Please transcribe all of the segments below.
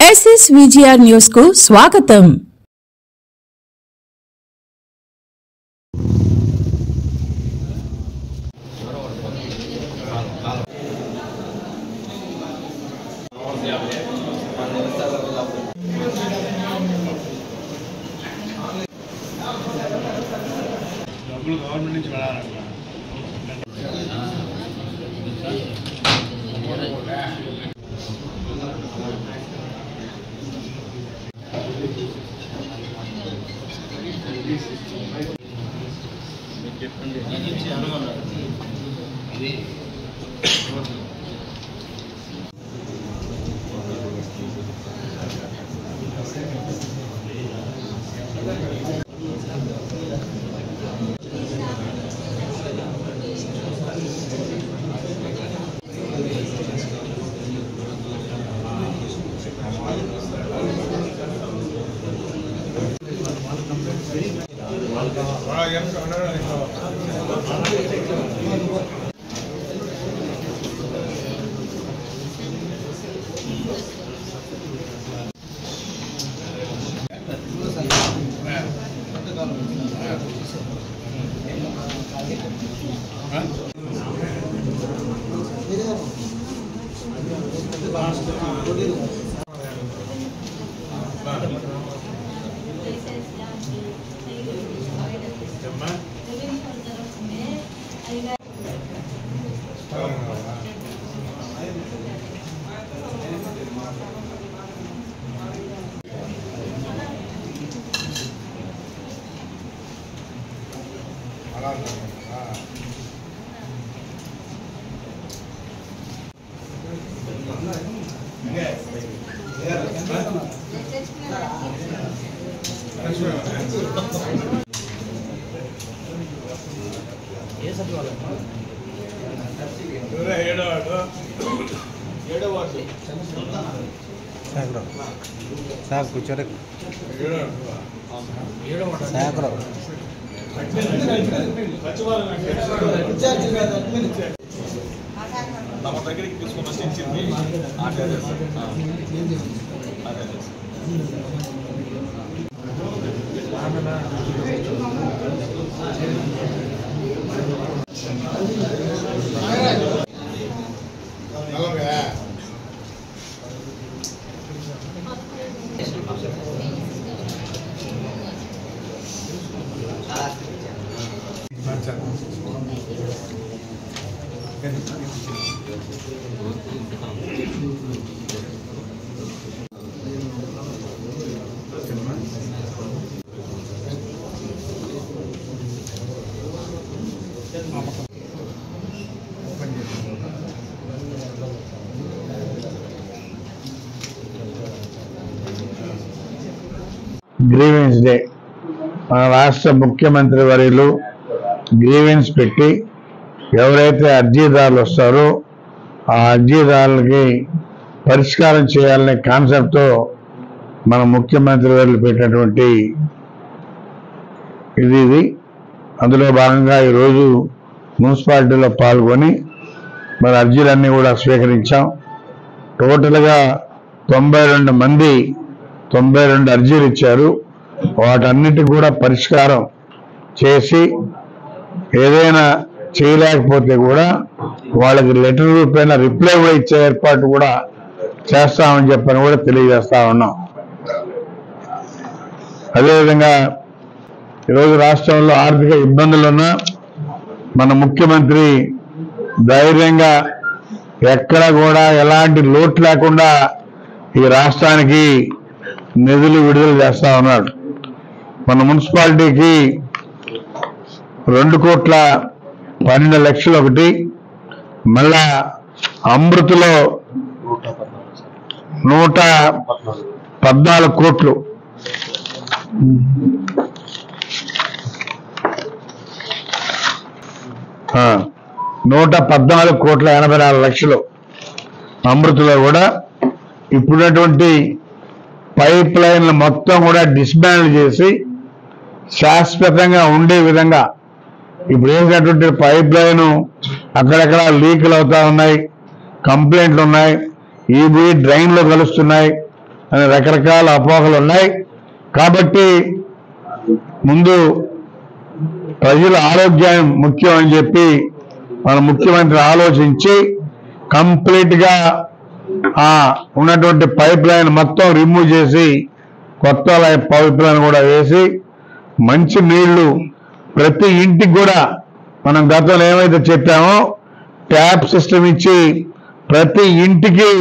Crisis VGR news కు స్వాగతం. Government నుంచి వెళ్ళాలంట. साहब कुछ और साहब తమ దగ్గరికి తీసుకుని వచ్చి ఇచ్చింది గ్రీవెన్స్ డే మన రాష్ట్ర ముఖ్యమంత్రి వర్యులు గ్రీవెన్స్ పెట్టి ఎవరైతే అర్జీదారులు వస్తారో ఆ అర్జీదారులకి పరిష్కారం చేయాలనే కాన్సెప్ట్తో మన ముఖ్యమంత్రి వర్యులు పెట్టినటువంటి ఇది అందులో భాగంగా ఈరోజు మున్సిపాలిటీలో పాల్గొని మన అర్జీలన్నీ కూడా స్వీకరించాం. టోటల్గా 92 అర్జీలు ఇచ్చారు. వాటన్నిటి కూడా పరిష్కారం చేసి ఏదైనా చేయలేకపోతే కూడా వాళ్ళకి లెటర్ రూపేణ రిప్లై కూడా ఇచ్చే ఏర్పాటు కూడా చేస్తామని చెప్పని కూడా తెలియజేస్తా ఉన్నాం. అదేవిధంగా ఈరోజు రాష్ట్రంలో ఆర్థిక ఇబ్బందులున్నా మన ముఖ్యమంత్రి ధైర్యంగా ఎక్కడ కూడా ఎలాంటి లోటు లేకుండా ఈ రాష్ట్రానికి నిధులు విడుదల చేస్తా ఉన్నాడు. మన మున్సిపాలిటీకి 2,12,00,000 ఒకటి, మళ్ళా అమృతలో 114 కోట్లు, $114,84,00,000 అమృతలో కూడా ఇప్పుడున్నటువంటి పైప్ లైన్లు మొత్తం కూడా డిస్మాండిల్ చేసి శాశ్వతంగా ఉండే విధంగా ఇప్పుడు వేసినటువంటి పైప్ లైన్ అక్కడక్కడ లీకులు అవుతా ఉన్నాయి, కంప్లైంట్లు ఉన్నాయి, ఈ డ్రైన్లో కలుస్తున్నాయి. అనే రకరకాల అపోహలు ఉన్నాయి. కాబట్టి ముందు ప్రజల ఆరోగ్యం ముఖ్యం అని చెప్పి మన ముఖ్యమంత్రి ఆలోచించి కంప్లీట్ గా ఉన్నటువంటి పైప్ లైన్ మొత్తం రిమూవ్ చేసి కొత్త పైప్ లైన్ కూడా వేసి మంచి నీళ్లు ప్రతి ఇంటికి కూడా మనం గతంలో ఏమైతే చెప్పామో ట్యాప్ సిస్టమ్ ఇచ్చి ప్రతి ఇంటికి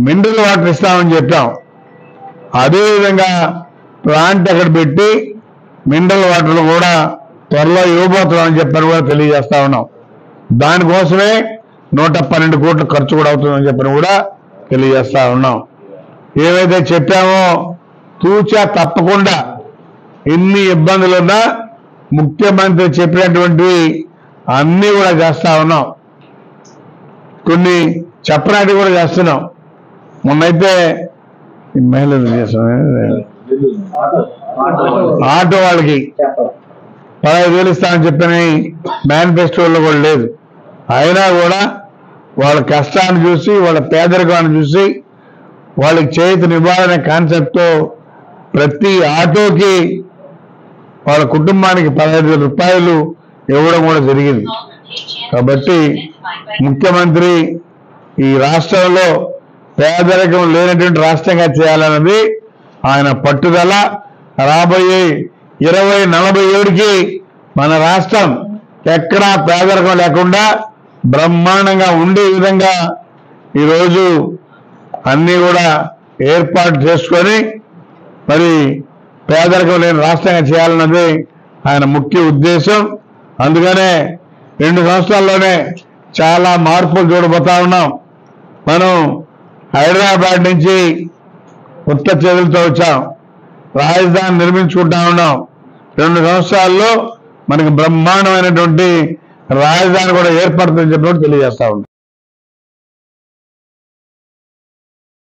మినరల్ వాటర్ ఇస్తామని చెప్పాం. అదేవిధంగా ప్లాంట్ అక్కడ పెట్టి మినరల్ వాటర్ కూడా త్వరలో ఇవ్వబోతున్నామని చెప్పని కూడా తెలియజేస్తా ఉన్నాం. దానికోసమే 112 కోట్లు ఖర్చు కూడా అవుతుందని చెప్పని కూడా తెలియజేస్తా ఉన్నాం. ఏవైతే చెప్పామో తూచా తప్పకుండా ఎన్ని ఇబ్బందులున్నా ముఖ్యమంత్రి చెప్పినటువంటివి అన్నీ కూడా చేస్తా ఉన్నాం. కొన్ని చెప్పనాటి కూడా చేస్తున్నాం. మొన్నైతే మహిళలు చేస్తున్నాం, ఆటో వాళ్ళకి 15,000 ఇస్తామని చెప్పని మేనిఫెస్టోలో కూడా లేదు. అయినా కూడా వాళ్ళ కష్టాన్ని చూసి వాళ్ళ పేదరికాన్ని చూసి వాళ్ళకి చేతినివ్వాలనే కాన్సెప్ట్తో ప్రతి ఆటోకి వాళ్ళ కుటుంబానికి 15,000 రూపాయలు ఇవ్వడం కూడా జరిగింది. కాబట్టి ముఖ్యమంత్రి ఈ రాష్ట్రంలో పేదరికం లేనటువంటి రాష్ట్రంగా చేయాలన్నది ఆయన పట్టుదల. రాబోయే 2047కి మన రాష్ట్రం ఎక్కడా పేదరికం లేకుండా బ్రహ్మాండంగా ఉండే విధంగా ఈరోజు అన్నీ కూడా ఏర్పాటు చేసుకొని మరి పేదరికం లేని రాష్ట్రంగా చేయాలన్నది ఆయన ముఖ్య ఉద్దేశం. అందుకనే 2 సంవత్సరాల్లోనే చాలా మార్పులు చూడబోతా ఉన్నాం. మనం హైదరాబాద్ నుంచి కొత్త చేతులతో వచ్చాం, రాజధాని నిర్మించుకుంటా ఉన్నాం. 2 సంవత్సరాల్లో మనకి బ్రహ్మాండమైనటువంటి రాజధాని కూడా ఏర్పడుతుందని చెప్పి తెలియజేస్తా ఉన్నాం.